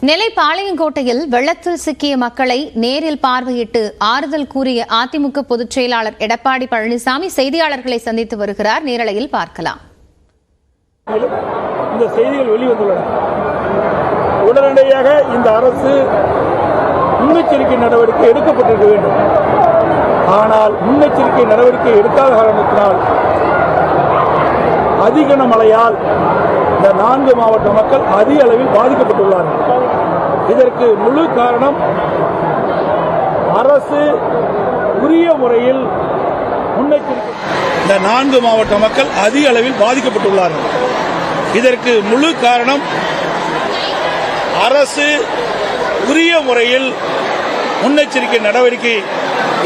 நெல்லை பாளையங்கோட்டையில் வெள்ளத்தில் சிக்கிய மக்களை நேரில் பார்வையிட்டு ஆறுதல் கூறிய அதிமுக பொதுச் செயலாளர் எடப்பாடி பழனிசாமி செய்தியாளர்களை சந்தித்து வருகிறார். நேரலையில் பார்க்கலாம். இந்த செய்திகள் வெளிவந்துள்ளன. உடனடியாக இந்த அரசு முன்னெச்சரிக்கை நடவடிக்கை எடுக்கப்பட்டிருக்க வேண்டும். ஆனால் முன்னெச்சரிக்கை நடவடிக்கை எடுக்காத காரணத்தினால் அதிக மழையால் இந்த 4 மாவட்ட மக்கள் அதிக அளவில் பாதிக்கப்பட்டுள்ளார்கள். இதற்கு முழு காரணம் அரசு உரிய முறையில் முன்னெச்சரிக்கை. இந்த 4 மாவட்ட மக்கள் அதிக அளவில் பாதிக்கப்பட்டுள்ளார்கள். இதற்கு முழு காரணம் அரசு உரிய முறையில் முன்னெச்சரிக்கை நடவடிக்கை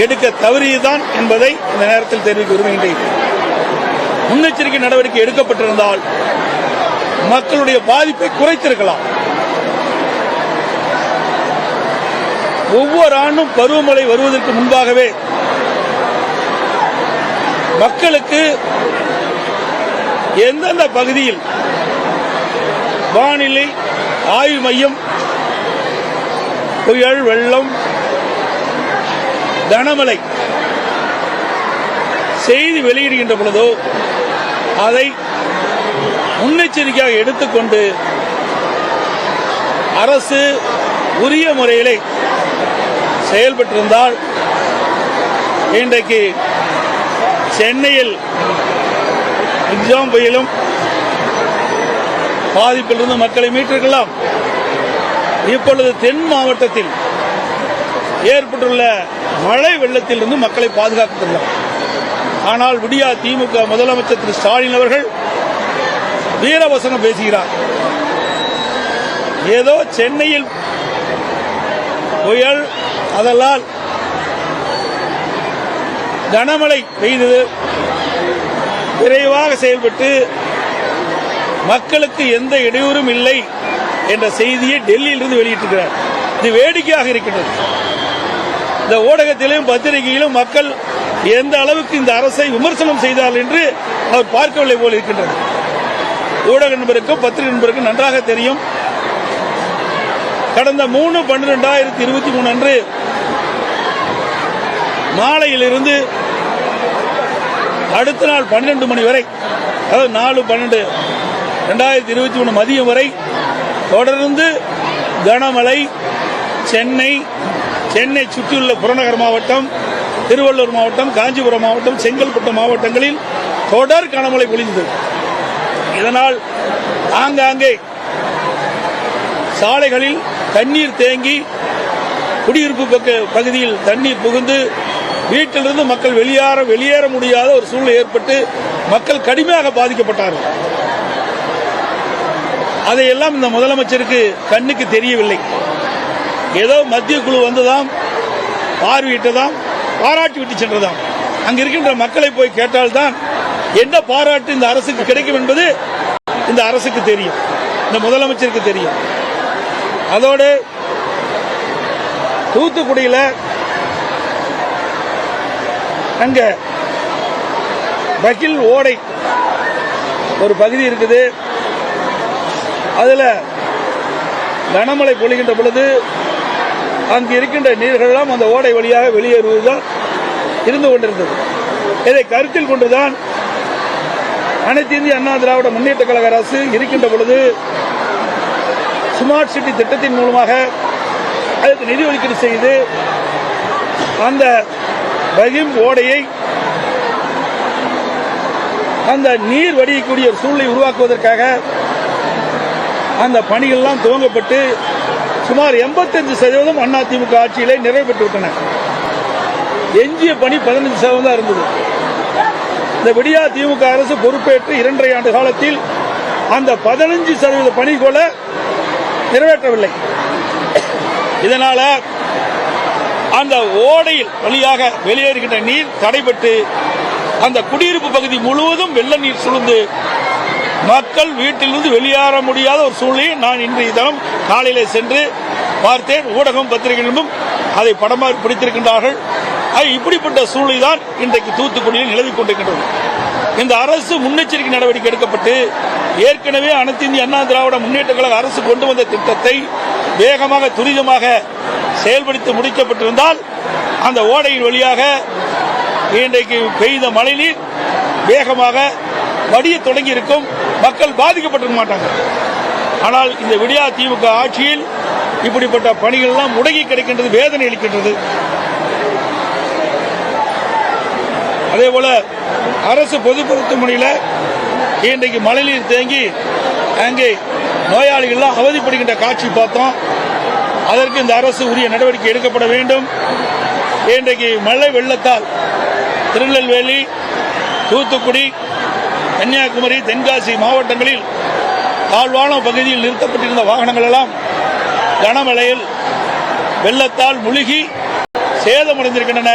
எடுக்க தவறியதுதான் என்பதை இந்த நேரத்தில் தெரிவிக்க விரும்புகின்றேன். முன்னெச்சரிக்கை நடவடிக்கை எடுக்கப்பட்டிருந்தால் மக்களுடைய பாதிப்பை குறைத்திருக்கலாம். ஒவ்வொரு ஆண்டும் பருவமழை வருவதற்கு முன்பாகவே மக்களுக்கு எந்தெந்த பகுதியில் வானிலை ஆய்வு மையம் புயல், வெள்ளம், கனமழை செய்தி வெளியிடுகின்ற பொழுதோ அதை முன்னெச்சரிக்கையாக எடுத்துக்கொண்டு அரசு உரிய முறையிலே செயல்பட்டிருந்தால் இன்றைக்கு சென்னையில் எக்ஸாம் புயலும் பாதிப்பிலிருந்து மக்களை மீட்டிருக்கலாம். இப்பொழுது தென் மாவட்டத்தில் ஏற்பட்டுள்ள மழை வெள்ளத்திலிருந்து மக்களை பாதுகாக்கலாம். ஆனால் விடியா திமுக முதலமைச்சர் திரு ஸ்டாலின் அவர்கள் வீரவசனம் பேசுகிறார். ஏதோ சென்னையில் புயல், அதனால் கனமழை பெய்தது, விரைவாக செயல்பட்டு மக்களுக்கு எந்த இடையூறும் இல்லை என்ற செய்தியை டெல்லியிலிருந்து வெளியிட்டிருக்கிறார். இது வேடிக்கையாக இருக்கின்றது. இந்த ஊடகத்திலும் பத்திரிகையிலும் மக்கள் எந்த அளவுக்கு இந்த அரசை விமர்சனம் செய்தார் என்று அவர் பார்க்கவில்லை போல் இருக்கின்றது. ஊடக நண்பருக்கும் பத்திரிகை நண்பருக்கும் நன்றாக தெரியும். கடந்த 3/12/2023 அன்று மாலையிலிருந்து அடுத்த நாள் 12 மணி வரை, அதாவது 4/12/2023 மதியம் வரை தொடர்ந்து கனமழை சென்னை சுற்றியுள்ள புறநகர் மாவட்டம், திருவள்ளூர் மாவட்டம், காஞ்சிபுரம் மாவட்டம், செங்கல்பட்டு மாவட்டங்களில் தொடர் கனமழை பொழிந்தது. இதனால் ஆங்காங்கே சாலைகளில் தண்ணீர் தேங்கி குடியிருப்பு பகுதியில் தண்ணீர் புகுந்து வீட்டிலிருந்து மக்கள் வெளியேற முடியாத ஒரு சூழ்நிலை ஏற்பட்டு மக்கள் கடுமையாக பாதிக்கப்பட்டார்கள். அதையெல்லாம் இந்த முதலமைச்சருக்கு கண்ணுக்கு தெரியவில்லை. ஏதோ மத்திய குழு வந்ததாம், பார்வையிட்டதாம், பாராட்டி விட்டு சென்றதாம். அங்க இருக்கின்ற மக்களை போய் கேட்டால்தான் என்ன பாராட்டு இந்த அரசுக்கு கிடைக்கும் என்பது இந்த அரசுக்கு தெரியும், இந்த முதலமைச்சருக்கு தெரியும். அதோடு தூத்துக்குடியில் அங்க பகில் ஓடை ஒரு பகுதி இருக்குது. அதுல கனமழை பொழிகின்ற பொழுது அங்கு இருக்கின்ற நீர்களெல்லாம் அந்த ஓடை வழியாக வெளியேறுவதுதான் இருந்து கொண்டிருந்தது. இதை கருத்தில் கொண்டுதான் அனைத்து இந்திய அண்ணா திராவிட முன்னேற்ற கழக அரசு இருக்கின்ற பொழுது ஸ்மார்ட் சிட்டி திட்டத்தின் மூலமாக அதற்கு நிதி ஒதுக்கீடு செய்து அந்த பகிம் ஓடையை அந்த நீர் வடியக்கூடிய ஒரு சூழ்நிலை உருவாக்குவதற்காக அந்த பணிகள்லாம் துவங்கப்பட்டு சுமார் 85% அதிமுக ஆட்சியிலே நிறைவு பெற்றுவிட்டன. எஞ்சிய பணி 15% இருந்தது. இந்த விடியா திமுக அரசு பொறுப்பேற்று 2.5 ஆண்டு காலத்தில் அந்த 15% பணி கூட நிறைவேற்றவில்லை. இதனால அந்த ஓடையில் வழியாக வெளியேறுகின்ற நீர் தடைபட்டு அந்த குடியிருப்பு பகுதி முழுவதும் வெள்ள நீர் சூழ்ந்து மக்கள் வீட்டிலிருந்து வெளியேற முடியாத ஒரு சூழ்நிலையை நான் இன்றைய தினம் காலையிலே சென்று பார்த்தேன். ஊடகம் பத்திரிகைகளும் அதை படமாக பிடித்திருக்கின்றார்கள். இப்படிப்பட்ட சூழ்நிலை தான் இன்றைக்கு தூத்துக்குடியில் நிலவிக் கொண்டிருக்கின்றது. இந்த அரசு முன்னெச்சரிக்கை நடவடிக்கை எடுக்கப்பட்டு ஏற்கனவே அனைத்து இந்திய அண்ணா திராவிட முன்னேற்ற கழக அரசு கொண்டு வந்த திட்டத்தை வேகமாக துரிதமாக செயல்படுத்தி முடிக்கப்பட்டிருந்தால் அந்த ஓடையின் வழியாக இன்றைக்கு பெய்த மழைநீர் வேகமாக வடிய தொடங்கி இருக்கும், மக்கள் பாதிக்கப்பட்டிருக்க மாட்டாங்க. ஆனால் இந்த விடியா திமுக ஆட்சியில் இப்படிப்பட்ட பணிகள் எல்லாம் முடங்கி கிடைக்கின்றது, வேதனை அளிக்கின்றது. அதே போல அரசு பொது மருத்துவமனையில் இன்றைக்கு மழைநீர் தேங்கி அங்கே நோயாளிகள் அவதிப்படுகின்ற காட்சி பார்த்தோம். அதற்கு இந்த அரசு உரிய நடவடிக்கை எடுக்கப்பட வேண்டும். இன்றைக்கு மழை வெள்ளத்தால் திருநெல்வேலி, தூத்துக்குடி, கன்னியாகுமரி, தென்காசி மாவட்டங்களில் தாழ்வான பகுதியில் நிறுத்தப்பட்டிருந்த வாகனங்கள் எல்லாம் கனமழையில் வெள்ளத்தால் முழுகி சேதமடைந்திருக்கின்றன.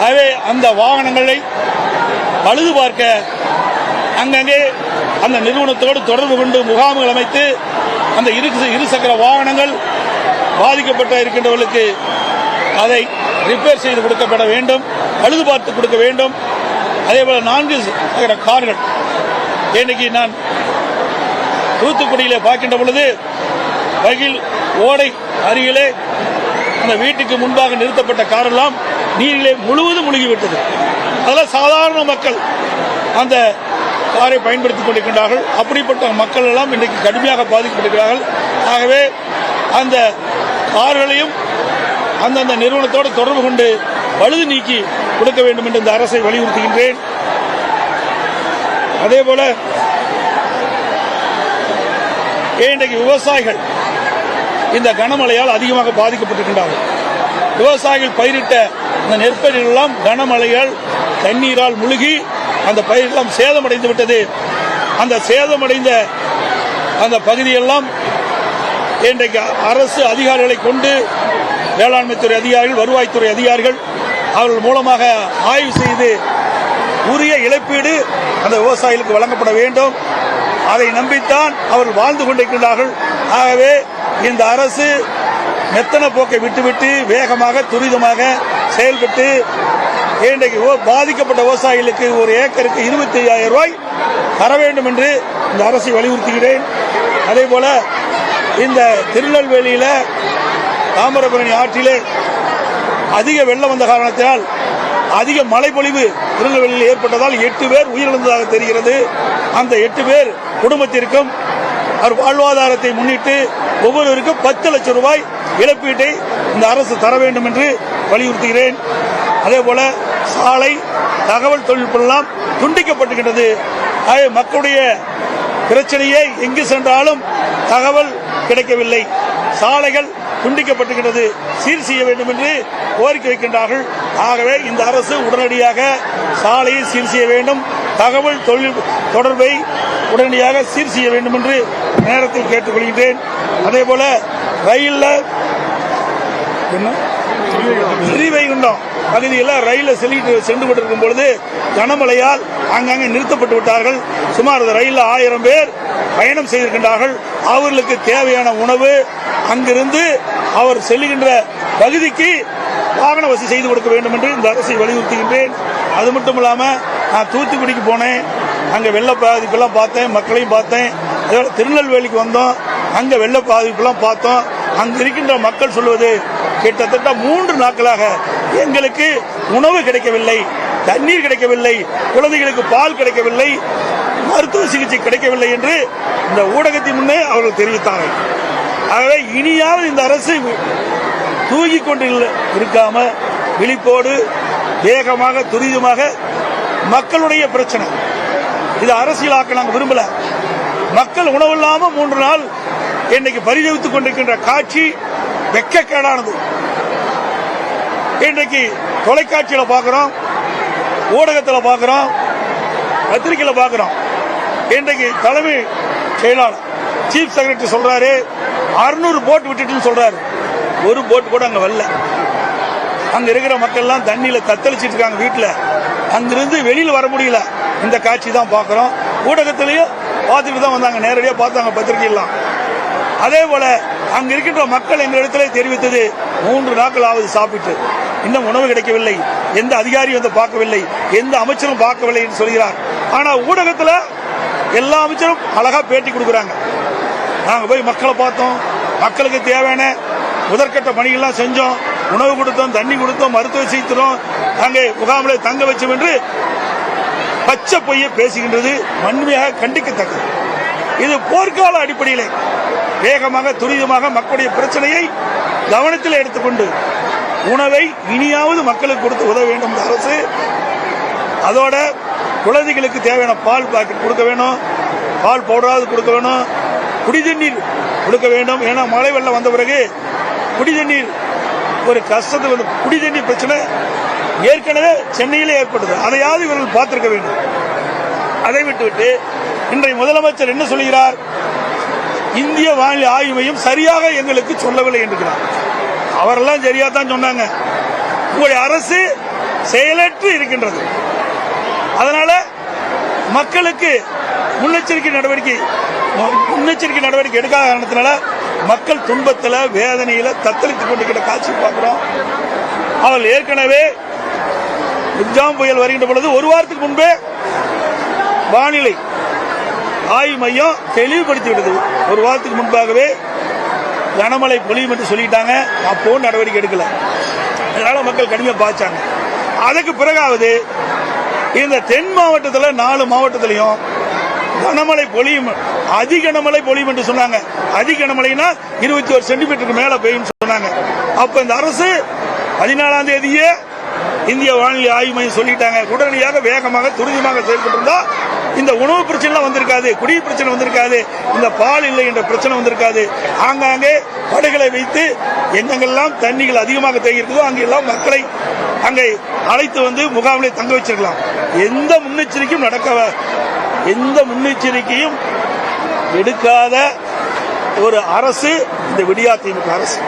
ஆகவே அந்த வாகனங்களை பழுது பார்க்க அங்கங்கே அந்த நிறுவனத்தோடு தொடர்பு கொண்டு முகாம்கள் அமைத்து அந்த இருசக்கர வாகனங்கள் பாதிக்கப்பட்ட இருக்கின்றவர்களுக்கு அதை ரிப்பேர் செய்து கொடுக்கப்பட வேண்டும், பழுது பார்த்து கொடுக்க வேண்டும். அதேபோல 4 சக்கர கார்கள் இன்னைக்கு நான் தூத்துக்குடியில் பார்க்கின்ற பொழுது வகில் ஓடை அருகிலே அந்த வீட்டுக்கு முன்பாக நிறுத்தப்பட்ட காரெல்லாம் நீரிலே முழுவதும் முழுகிவிட்டது. அதெல்லாம் சாதாரண மக்கள் அந்த காரை பயன்படுத்திக் கொண்டிருக்கின்றார்கள். அப்படிப்பட்ட மக்கள் எல்லாம் இன்றைக்கு கடுமையாக பாதிக்கப்பட்டிருக்கிறார்கள். ஆகவே அந்த கார்களையும் அந்தந்த நிறுவனத்தோடு தொடர்பு கொண்டு பழுது நீக்கி கொடுக்க வேண்டும் என்று இந்த அரசை வலியுறுத்துகின்றேன். அதேபோல இன்றைக்கு விவசாயிகள் இந்த கனமழையால் அதிகமாக பாதிக்கப்பட்டிருக்கின்றார்கள். விவசாயிகள் பயிரிட்ட அந்த நெற்பயிர்கள் எல்லாம் கனமழையால் தண்ணீரால் முழுகி அந்த பயிரெல்லாம் சேதமடைந்து விட்டது. அந்த சேதமடைந்த அந்த பகுதியெல்லாம் இன்றைக்கு அரசு அதிகாரிகளை கொண்டு வேளாண்மைத்துறை அதிகாரிகள், வருவாய்த்துறை அதிகாரிகள் அவர்கள் மூலமாக ஆய்வு செய்து உரிய இழப்பீடு அந்த விவசாயிகளுக்கு வழங்கப்பட வேண்டும். அதை நம்பித்தான் அவர்கள் வாழ்ந்து கொண்டிருக்கின்றார்கள். ஆகவே இந்த அரசு மெத்தன போக்கை விட்டுவிட்டு வேகமாக துரிதமாக செயல்பட்டு இன்றைக்கு பாதிக்கப்பட்ட விவசாயிகளுக்கு ஒரு ஏக்கருக்கு 25,000 ரூபாய் தர வேண்டும் என்று இந்த அரசை வலியுறுத்துகிறேன். அதேபோல இந்த திருநெல்வேலியில தாமிரபரணி ஆற்றிலே அதிக வெள்ளம் வந்த காரணத்தினால் அதிக மழைப்பொழிவு திருநெல்வேலியில் ஏற்பட்டதால் 8 பேர் உயிரிழந்ததாக தெரிகிறது. அந்த 8 பேர் குடும்பத்திற்கும் வாழ்வாதாரத்தை முன்னிட்டு ஒவ்வொருவருக்கும் 10 லட்சம் ரூபாய் இழப்பீட்டை இந்த அரசு தர வேண்டும் என்று வலியுறுத்துகிறேன். அதேபோல சாலை தகவல் தொழில்நுட்பம் எல்லாம் துண்டிக்கப்பட்டுகின்றது. மக்களுடைய பிரச்சனையை எங்கு சென்றாலும் தகவல் கிடைக்கவில்லை. சாலைகள் துண்டிக்கப்பட்டுகின்றது, சீர் செய்ய வேண்டும் என்று கோரிக்கை வைக்கின்றார்கள். ஆகவே இந்த அரசு உடனடியாக சாலையை சீர் செய்ய வேண்டும், தகவல் தொழில் தொடர்பை உடனடியாக சீர் செய்ய வேண்டும் என்று நேரத்தில் கேட்டுக்கொள்கின்றேன். அதேபோல ரயிலில் ஸ்ரீவைகுண்டம் பகுதியில் ரயிலில் சென்று கொண்டிருக்கும் பொழுது கனமழையால் அங்கங்கே நிறுத்தப்பட்டு விட்டார்கள். சுமார் ரயிலில் 1000 பேர் பயணம் செய்திருக்கின்றார்கள். அவர்களுக்கு தேவையான உணவு அங்கிருந்து அவர் செல்லுகின்ற பகுதிக்கு வாகன வசதி செய்து கொடுக்க வேண்டும் என்று இந்த அரசை வலியுறுத்துகின்றேன். அது மட்டும் இல்லாமல் நான் தூத்துக்குடிக்கு போனேன், அங்கே வெள்ள பாதிப்பெல்லாம் பார்த்தேன், மக்களையும் பார்த்தேன். அதோட திருநெல்வேலிக்கு வந்தோம், அங்கே வெள்ள பாதிப்பெல்லாம் பார்த்தோம். அங்கு இருக்கின்ற மக்கள் சொல்வது கிட்டத்தட்ட 3 நாட்களாக எங்களுக்கு உணவு கிடைக்கவில்லை, தண்ணீர் கிடைக்கவில்லை, குழந்தைகளுக்கு பால் கிடைக்கவில்லை, மருத்துவ சிகிச்சை கிடைக்கவில்லை என்று இந்த ஊடகத்தின் முன்னே அவர்கள் தெரிவித்தார்கள். ஆகவே இனியாவது இந்த அரசு தூங்கிக் கொண்டு இருக்காம விழிப்போடு வேகமாக துரிதமாக மக்களுடைய பிரச்சனை இது அரசியலாக்க நாங்கள் விரும்பல. மக்கள் உணவில்லாம 3 நாள் இன்னைக்கு பரிதவித்துக் கொண்டிருக்கின்ற காட்சி வெட்கக்கேடானது. இன்றைக்கு தொலைக்காட்சியில பார்க்கிறோம், ஊடகத்தில் பார்க்கிறோம், பத்திரிகையில பார்க்கிறோம். இன்றைக்கு தலைமை செயலாளர் சீஃப் செக்ரட்டரி சொல்றாரு 600 போட் விட்டுட்டு சொல்றாரு. ஒரு போட் கூட அங்க வரல. அங்க இருக்கிற மக்கள் எல்லாம் தண்ணியில தத்தளிச்சிட்டு இருக்காங்க வீட்டுல. அங்கிருந்து வெளியில வர முடியல. இந்த காட்சி தான் பார்க்கிறோம். ஊடகத்திலையும் பார்த்துட்டு தான் வந்தாங்க, நேரடியாக பார்த்தாங்க பத்திரிகையெல்லாம். அதே போல அங்க இருக்கின்ற மக்கள் எங்களிடத்திலே தெரிவித்தது 3 நாட்கள் ஆவது சாப்பிட்டு இன்னும் உணவு கிடைக்கவில்லை, எந்த அதிகாரியும் வந்து பார்க்கவில்லை, எந்த அமைச்சரும் பார்க்கவில்லை என்று சொல்கிறார். ஆனா ஊடகத்தில் எல்லா அமைச்சரும் அழகா பேட்டி கொடுக்குறாங்க. நாங்க போய் மக்களை பார்த்தோம், மக்களுக்கு தேவையான முதற்கட்ட பணிகள்லாம் செஞ்சோம், உணவு கொடுத்தோம், தண்ணி கொடுத்தோம், மருத்துவ செய்தோம், அங்கே முகாமிலே தங்க வச்சோம் என்று பச்சை பொய்ய பேசுகின்றது வன்மையாக கண்டிக்கத்தக்கது. இது போர்க்கால அடிப்படையிலே வேகமாக துரிதமாக மக்களுடைய பிரச்சனையை கவனத்தில் எடுத்துக்கொண்டு உணவை இனியாவது மக்களுக்கு கொடுத்து உதவ வேண்டும் அரசு. அதோட குழந்தைகளுக்கு தேவையான பால் பாக்கெட் கொடுக்க வேணும், பால் பவுடராவது கொடுக்க வேணும், குடிதண்ணீர் கொடுக்க வேண்டும். ஏன்னா மழை வெள்ளம் வந்த பிறகு குடிதண்ணீர் ஒரு கஷ்டத்தை வந்து குடிதண்ணீர் பிரச்சனை ஏற்கனவே சென்னையிலே ஏற்பட்டது. அதையாவது இவர்கள் பார்த்திருக்க வேண்டும். அதை விட்டுவிட்டு இன்றைய முதலமைச்சர் என்ன சொல்கிறார்? இந்திய வானிலை ஆய்வு மையம் சரியாக எங்களுக்கு சொல்லவில்லை என்கிறார். அவரெல்லாம் சரியா தான் சொன்னாங்க. உங்களுடைய அரசு செயலற்று இருக்கின்றது. அதனால மக்களுக்கு முன்னெச்சரிக்கை நடவடிக்கை எடுக்காத காரணத்தினால மக்கள் துன்பத்தில் வேதனையில தத்தளித்துக் கொண்டிருக்கிற காட்சி பார்க்கிறோம். அவர்கள் ஏற்கனவே மிக்ஜாம் புயல் வருகின்ற பொழுது ஒரு வாரத்துக்கு முன்பே வானிலை ஆய்வு மையம் தெளிவுபடுத்திவிட்டது. ஒரு வாரத்துக்கு முன்பாகவே கனமழை பொழியும் என்று சொல்லிட்டாங்க. அப்போ நடவடிக்கை எடுக்கல. அதனால மக்கள் கடுமையாக பாய்ச்சாங்க. அதுக்கு பிறகாவது இந்த தென் மாவட்டத்தில் 4 மாவட்டத்திலையும் கனமழை பொழியும், அதிக கனமழை பொழியும் என்று சொன்னாங்க. அதிக கனமழைனா 21 சென்டிமீட்டருக்கு மேல பெய்யும் சொன்னாங்க. அப்ப இந்த அரசு 14ஆம் தேதியே இந்திய வானிலை ஆய்வு மையம் சொல்லிட்டாங்க. உடனடியாக வேகமாக துரிதமாக செயல்பட்டிருந்தா இந்த உணவு பிரச்சனை வந்திருக்காது, குடிநீர் பிரச்சனை வந்திருக்காது, இந்த பால் இல்லை என்ற பிரச்சனை வந்திருக்காது. ஆங்காங்கே படுகளை வைத்து எங்கெங்கெல்லாம் தண்ணிகள் அதிகமாக தேங்கியிருக்குதோ அங்கெல்லாம் மக்களை அங்கே அழைத்து வந்து முகாமிலே தங்க வச்சிருக்கலாம். எந்த முன்னெச்சரிக்கையும் எடுக்காத ஒரு அரசு இந்த விடியா திமுக அரசு.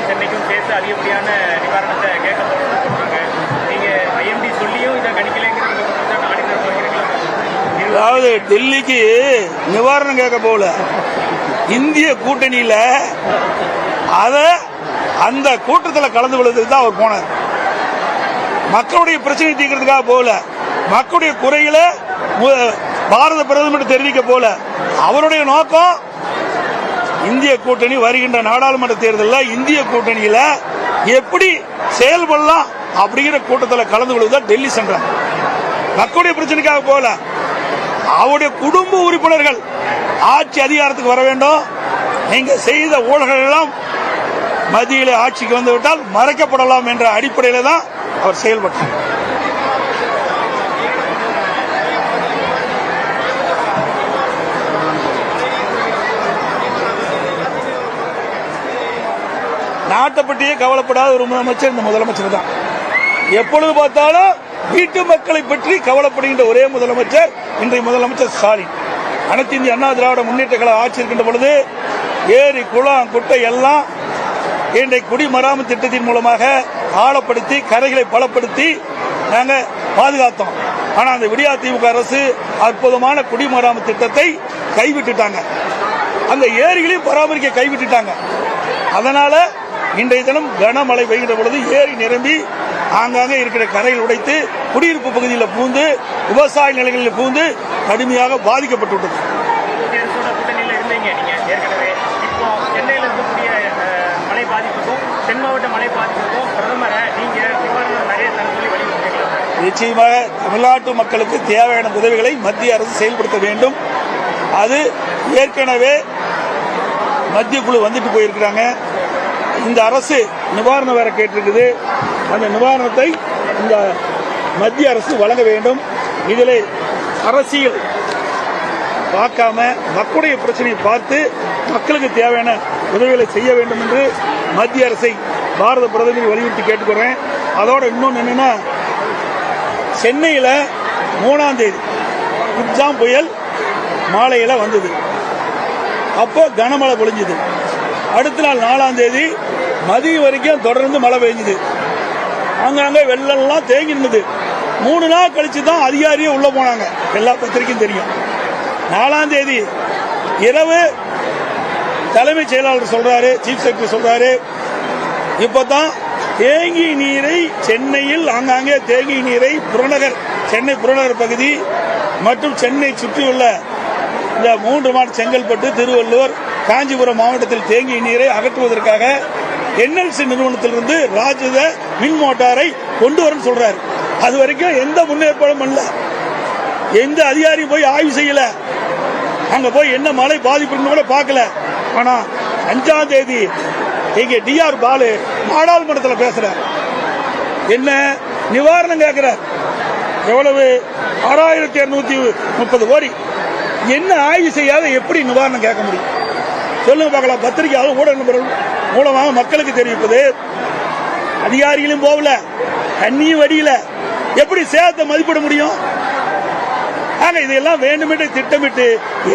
சென்னைக்கும் சேர்த்து அதிகப்படியான நிவாரணத்தை கேட்க போறாங்க. நீங்க ஐஎம்டி சொல்லியும் இதை கணிக்கலைங்கிறது. அதாவது டெல்லிக்கு நிவாரணம் கேட்க போல இந்திய கூட்டணியில அந்த கூட்டத்தில் கலந்து கொள்வதற்கு தான் அவர் போனார். மக்களுடைய பிரச்சனை தீர்க்கிறதுக்காக போல, மக்களுடைய குறைகளை பாரத பிரதமர் தெரிவிக்க போல. அவருடைய நோக்கம் இந்திய கூட்டணி வருகின்ற நாடாளுமன்ற தேர்தலில் இந்திய கூட்டணியில எப்படி செயல்படலாம் அப்படிங்கிற கூட்டத்தில் கலந்து கொள்வதுதான் டெல்லி சென்றார். மக்களுடைய பிரச்சனைக்காக போல. அவருடைய குடும்ப உறுப்பினர்கள் ஆட்சி அதிகாரத்துக்கு வர வேண்டும், நீங்க செய்த ஊழல்கள் எல்லாம் மத்தியில ஆட்சிக்கு வந்துவிட்டால் மறைக்கப்படலாம் என்ற அடிப்படையில் தான் அவர் செயல்பட்டார். நாட்டை பற்றியே கவலைப்படாத ஒரு முதலமைச்சர் இந்த முதலமைச்சர் தான். எப்பொழுது பார்த்தாலும் வீட்டு மக்களை பற்றி கவலைப்படுகின்ற ஒரே முதலமைச்சர் இன்றைய முதலமைச்சர் ஸ்டாலின். அனைத்து இந்திய அண்ணா திராவிட முன்னேற்ற கழக ஆட்சி இருக்கின்ற பொழுது ஏரி குளம் குட்டை எல்லாம் இன்றைய குடிமராமத்து திட்டத்தின் மூலமாக ஆழப்படுத்தி கரைகளை பலப்படுத்தி நாங்கள் பாதுகாத்தோம். ஆனால் அந்த விடியா திமுக அரசு அற்புதமான குடிமராமத்து திட்டத்தை கைவிட்டுட்டாங்க. அந்த ஏரிகளையும் பராமரிக்க கைவிட்டுட்டாங்க. அதனால இன்றைய தினம் கனமழை பெய்கின்ற பொழுது ஏரி நிரம்பி ஆங்காங்கே இருக்கிற கரைகள் உடைத்து குடியிருப்பு பகுதியில் பூந்து விவசாய நிலைகளில் பூந்து கடுமையாக பாதிக்கப்பட்டுள்ளது. சென்னையில் இருக்கக்கூடிய மழை பாதிப்புக்கும் தென் மாவட்ட மழை பாதிப்புக்கும் பிரதமரை நீங்க நிறைய தகவலை வலியுறுத்துகிறீர்கள். நிச்சயமாக தமிழ்நாட்டு மக்களுக்கு தேவையான உதவிகளை மத்திய அரசு செயல்படுத்த வேண்டும். அது ஏற்கனவே மத்திய குழு வந்துட்டு போயிருக்கிறாங்க. இந்த அரசு நிவாரணம் வேற கேட்டிருக்குது. அந்த நிவாரணத்தை இந்த மத்திய அரசு வழங்க வேண்டும். இதில் அரசியல் பார்க்காம மக்களுடைய பிரச்சனையை பார்த்து மக்களுக்கு தேவையான உதவிகளை செய்ய வேண்டும் என்று மத்திய அரசை பாரத பிரதமர் வலியுறுத்தி கேட்டுக்கிறேன். அதோட இன்னொன்று என்னன்னா, சென்னையில் 3ஆம் தேதி மிக்ஜாம் புயல் மாலையில் வந்தது. அப்போ கனமழை பொழிஞ்சது. அடுத்த நாள் 4ஆம் தேதி மதியம் வரைக்கும் தொடர்ந்து மழை பெய்ஞ்சது. அங்கங்க வெள்ளம்லாம் தேங்கி நின்றது. 3 நாள் கழிச்சு தான் அதிகாரியே உள்ள போனாங்க. எல்லா பத்திரிக்கையும் தெரியும். 4ஆம் தேதி இரவு தலைமைச் செயலாளர் சொல்றாரு, சீஃப் செக்ரட்டரி சொல்றாரு, இப்பதான் தேங்கி நீரை சென்னையில் ஆங்காங்கே தேங்கி நீரை புறநகர் சென்னை புறநகர் பகுதி மற்றும் சென்னை சுற்றியுள்ள இந்த 3 மாவட்ட செங்கல்பட்டு, திருவள்ளூர், காஞ்சிபுரம் மாவட்டத்தில் தேங்கிய நீரை அகற்றுவதற்காக NLC நிறுவனத்திலிருந்து ராஜத மின் மோட்டாரை கொண்டு வரன்னு சொல்றாரு. அது வரைக்கும் எந்த முன்னேற்பாடும் பண்ணல, எந்த அதிகாரியும் போய் ஆய்வு செய்யல, அங்க போய் என்ன மழை பாதிப்பு கூட பார்க்கல. ஆனா 5ஆம் தேதி இங்க DR பாலு நாடாளுமன்றத்தில் பேசுற என்ன நிவாரணம் கேட்கிற, எவ்வளவு 6230 கோடி, என்ன ஆய்வு செய்யாத எப்படி நிவாரணம் கேட்க முடியும் சொல்லுங்க பார்க்கலாம். பத்திரிகையாளர் ஊடக நண்பர்கள் மூலமாக மக்களுக்கு தெரிவிப்பது, அதிகாரிகளும் போகல, தண்ணியும் வடியில, எப்படி சேதத்தை மதிப்பிட முடியும்? ஆக இதெல்லாம் வேண்டுமென்றே திட்டமிட்டு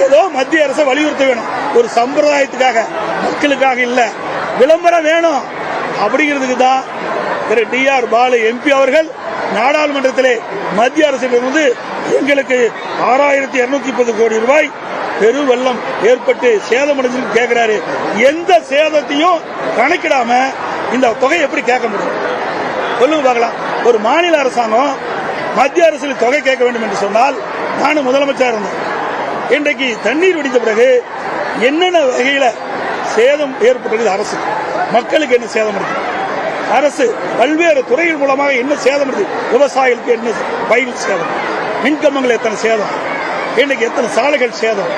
ஏதோ மத்திய அரசை வலியுறுத்த வேணும், ஒரு சம்பிரதாயத்துக்காக, மக்களுக்காக இல்ல, விளம்பரம் வேணும் அப்படிங்கிறதுக்கு தான் திரு DR பாலு MP அவர்கள் நாடாளுமன்றத்திலே மத்திய அரசிடமிருந்து எங்களுக்கு 6230 கோடி ரூபாய் பெரு வெள்ளம் ஏற்பட்டு சேதமடைஞ்சு கேட்கிறாரு. எந்த சேதத்தையும் கணக்கிடாம இந்த தொகை எப்படி கேட்க முடியும் சொல்லுங்க பார்க்கலாம். ஒரு மாநில அரசாங்கம் மத்திய அரசில் தொகை கேட்க வேண்டும் என்று சொன்னால், நானும் முதலமைச்சர் இருந்தேன், இன்றைக்கு தண்ணீர் வெடித்த பிறகு என்னென்ன வகையில சேதம் ஏற்பட்டது, அரசு மக்களுக்கு என்ன சேதம் இருக்கு, அரசு பல்வேறு துறைகள் மூலமாக என்ன சேதம் இருக்கு, விவசாயிகளுக்கு என்ன பயிர் சேதம், மின்கம்பங்கள் எத்தனை சேதம், இன்றைக்கு எத்தனை சாலைகள் சேதம்,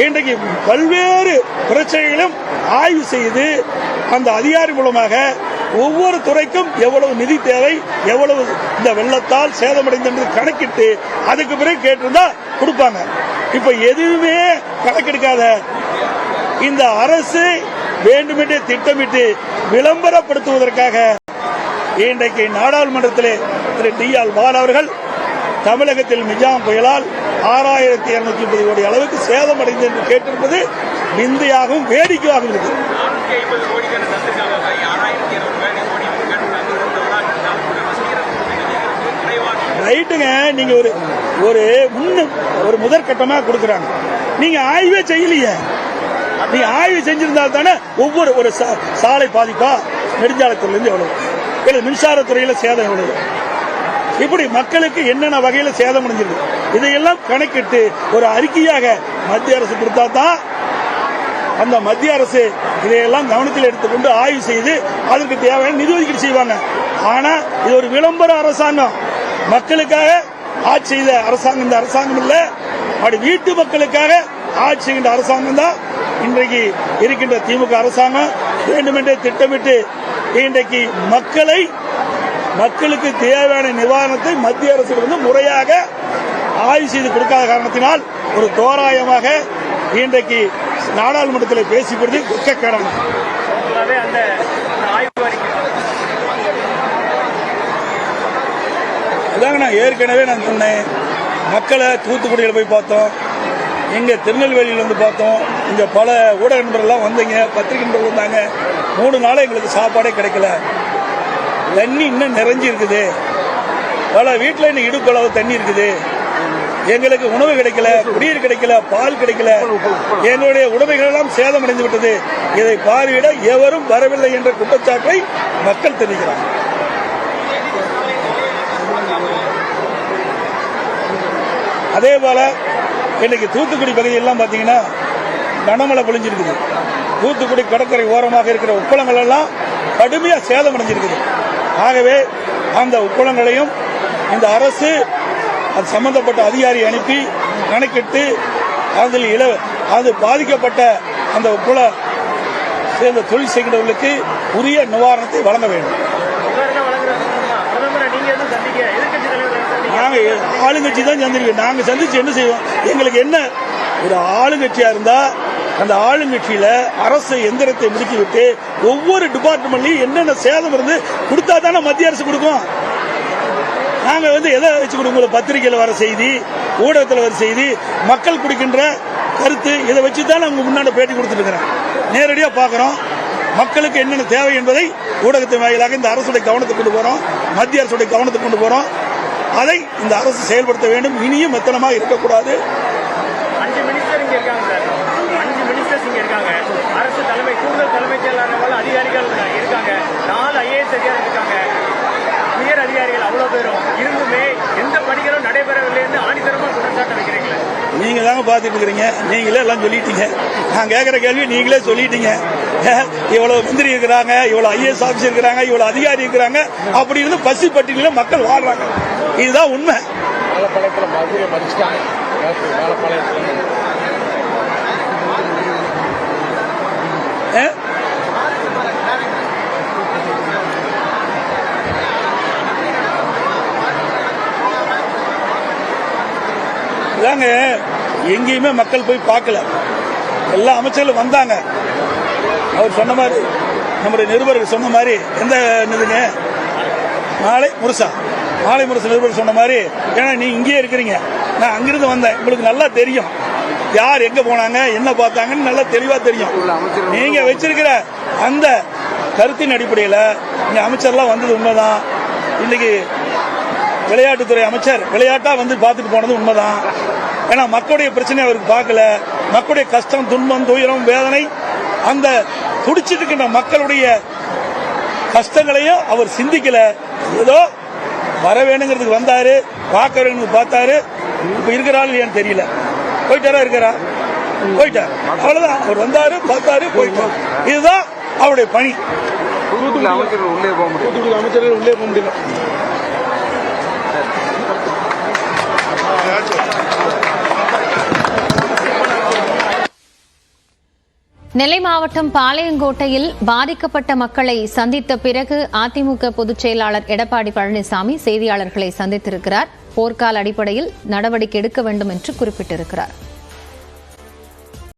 இன்றைக்கு பல்வேறு பிரச்சனைகளும் ஆய்வு செய்து அந்த அதிகாரி மூலமாக ஒவ்வொரு துறைக்கும் எவ்வளவு நிதி தேவை, எவ்வளவு இந்த வெள்ளத்தால் சேதமடைந்தது கணக்கிட்டு அதுக்கு பிறகு கேட்டிருந்தா கொடுப்பாங்க. இப்ப எதுவுமே கணக்கெடுக்காத இந்த அரசு வேண்டுமென்றே திட்டமிட்டு விளம்பரப்படுத்துவதற்காக இன்றைக்கு நாடாளுமன்றத்திலே திரு DR பாலு அவர்கள் தமிழகத்தில் மிஜாம் புயலால் 6230 கோடி அளவுக்கு சேதமடைந்தது என்று கேட்டிருப்பது நிந்தையாகவும் வேடிக்கையாகவும் இருக்கு. ரைட்டுங்க, நீங்க ஒரு முதற்கட்டமா கொடுக்கறாங்க, நீங்க ஆய்வே செய்யலையே. நீங்க ஆய்வு செஞ்சிருந்தா தானே ஒவ்வொரு ஒரு சாலை பாதிப்பா, நெடுஞ்சாலைத்துறையிலிருந்து எவ்வளவு, மின்சாரத்துறையில சேதம் எவ்வளவு, இப்படி மக்களுக்கு என்னென்ன வகையில சேதம் அடைஞ்சிருக்கு இதையெல்லாம் கணக்கிட்டு ஒரு அறிக்கையாக மத்திய அரசு கொடுத்தா தான் அந்த மத்திய அரசு இதையெல்லாம் கவனத்தில் எடுத்துக்கொண்டு ஆய்வு செய்து அதற்கு தேவையான நிதி ஒதுக்கீடு செய்வாங்க. ஆனா இது ஒரு விளம்பர அரசாங்கம், மக்களுக்காக ஆட்சி செய்த அரசாங்கம் இந்த அரசாங்கம் இல்ல, அப்படி வீட்டு மக்களுக்காக ஆட்சி செய்கின்ற அரசாங்கம் தான் இன்றைக்கு இருக்கின்ற திமுக அரசாங்கம். வேண்டுமென்றே திட்டமிட்டு இன்றைக்கு மக்களுக்கு தேவையான நிவாரணத்தை மத்திய அரசு முறையாக ஆய்வு செய்து கொடுக்காத காரணத்தினால் ஒரு தோராயமாக இன்றைக்கு நாடாளுமன்றத்தில் பேசிப்படுது குற்றக்கேடான. அதாங்க நான் ஏற்கனவே சொன்னேன், மக்களை தூத்துக்குடியில் போய் பார்த்தோம், இங்க திருநெல்வேலியில் வந்து பார்த்தோம், இங்க பல ஊடக நண்பர்கள்லாம் வந்தீங்க, பத்திரிகை நண்பர்கள் வந்தாங்க. 3 நாள் எங்களுக்கு சாப்பாடே கிடைக்கல, தண்ணி இன்னும் நிறைஞ்சி இருக்குது, பல வீட்டில் இன்னும் இடுப்பளவு தண்ணி இருக்குது, எங்களுக்கு உணவு கிடைக்கல, குடிநீர் கிடைக்கல, பால் கிடைக்கல, எங்களுடைய உடைமைகள் எல்லாம் சேதமடைந்து விட்டது. இதை பார்வையிட எவரும் வரவில்லை என்ற குற்றச்சாட்டை மக்கள் தெரிவிக்கிறார். அதே போல இன்னைக்கு தூத்துக்குடி பகுதியெல்லாம் பாத்தீங்கன்னா கனமழை பொழிஞ்சிருக்குது. தூத்துக்குடி கடற்கரை ஓரமாக இருக்கிற உப்பளங்கள் எல்லாம் கடுமையா சேதமடைஞ்சிருக்குது. ஆகவே அந்த உப்பளங்களையும் இந்த அரசு அது சம்பந்தப்பட்ட அதிகாரி அனுப்பி கணக்கிட்டு அதில் அது பாதிக்கப்பட்ட அந்த உப்பள சேர்ந்த தொழில் செய்கிறவர்களுக்கு உரிய நிவாரணத்தை வழங்க வேண்டும். நாங்க ஆளுங்கட்சி தான் சந்திருக்கோம். நாங்க சந்திச்சு என்ன செய்வோம், எங்களுக்கு என்ன, ஒரு ஆளுங்கட்சியா இருந்தா அந்த ஆளுங்கட்சியில அரசு எந்திரத்தை முடுக்கிவிட்டு ஒவ்வொரு டிபார்ட்மெண்ட்லயும் என்னென்ன சேதம் இருந்து கொடுத்தா தானே மத்திய அரசு கொடுக்கும். நாங்க எதை வச்சு கொடுக்கணும், பத்திரிகையில் வர செய்தி, ஊடகத்தில் வர செய்தி, மக்கள் கொடுக்கின்ற கருத்து, இதை வச்சு தான் நாங்க முன்னாடி பேட்டி கொடுத்துட்டு இருக்கிறோம். நேரடியா பாக்குறோம் மக்களுக்கு என்னென்ன தேவை என்பதை ஊடகத்தின் வாயிலாக இந்த அரசுடைய கவனத்துக்கு கொண்டு போறோம், மத்திய அரசுடைய கவனத்துக்கு கொண்டு போறோம். அதை இந்த அரசு செயல்படுத்த வேண்டும். இனியும் மெத்தனமாக இருக்கக்கூடாது. 5 மினிஸ்டர் இங்க இருக்காங்க சார், 5 மினிஸ்டர்ஸ் இங்க இருக்காங்க. அரசு கூடுதல் தலைமைச் செயலாளர்கள் அதிகாரிகள் இருக்காங்க. 4 IAS அதிகாரிகள் இருக்காங்க. உயர் அதிகாரிகள் அவ்வளவு பேரும் இருந்துமே எந்த பணிகளும் நடைபெறவில்லை என்று ஆணித்தரமா குற்றச்சாட்டு வைக்கிறீங்களா? நீங்க தாங்க பாத்துட்டு இருக்கிறீங்க. நீங்களே எல்லாம் சொல்லிட்டீங்க. நான் கேட்கிற கேள்வி நீங்களே சொல்லிட்டீங்க. இவ்வளவு மந்திரி இருக்கிறாங்க, இவ்வளவு IAS ஆபீசர் இருக்கிறாங்க, இவ்வளவு அதிகாரி இருக்கிறாங்க, அப்படி இருந்து பசி பட்டியல மக்கள் வாழ்றாங்க. இதுதான் உண்மை. இதாங்க எங்கேயுமே மக்கள் போய் பார்க்கல. எல்லா அமைச்சர்களும் வந்தாங்க. அவர் சொன்ன மாதிரி, நம்முடைய நிருபர்கள் சொன்ன மாதிரி, எந்த இதுங்க மாலை முரசு நிருபர் சொன்ன மாதிரி, ஏன்னா நீ இங்கேயே இருக்கிறீங்க, நான் அங்கிருந்து வந்தேன், உங்களுக்கு நல்லா தெரியும் யார் எங்க போனாங்க என்ன பார்த்தாங்கன்னு நல்லா தெளிவா தெரியும். நீங்க வச்சிருக்கிற அந்த கருத்தின் அடிப்படையில் இங்க அமைச்சர்லாம் வந்தது உண்மைதான். இன்னைக்கு விளையாட்டுத்துறை அமைச்சர் விளையாட்டா வந்து பார்த்துட்டு போனது உண்மைதான். ஏன்னா மக்களுடைய பிரச்சனை அவருக்கு பார்க்கல. மக்களுடைய கஷ்டம், துன்பம், துயரம், வேதனை, அந்த துடிச்சிட்டு இருக்கின்ற மக்களுடைய கஷ்டங்களையும் அவர் சிந்திக்கல. ஏதோ வர வேணுங்கிறதுக்கு வந்தாரு, பார்க்க வேணுங்கிறது பார்த்தாரு. இப்ப இருக்கிறாள் இல்லையான்னு தெரியல. போயிட்டாரா? இருக்கிறா? போயிட்டார். அவ்வளவுதான். அவர் வந்தாரு, பார்த்தாரு, போயிட்டார். இதுதான் அவருடைய பணி. அமைச்சர்கள் உள்ளே போக முடியும். அமைச்சர்கள் உள்ளே போக முடியல. நெல்லை மாவட்டம் பாளையங்கோட்டையில் பாதிக்கப்பட்ட மக்களை சந்தித்த பிறகு அதிமுக பொதுச் செயலாளர் எடப்பாடி பழனிசாமி செய்தியாளர்களை சந்தித்திருக்கிறார். போர்க்கால அடிப்படையில் நடவடிக்கை எடுக்க வேண்டும் என்று குறிப்பிட்டிருக்கிறார்.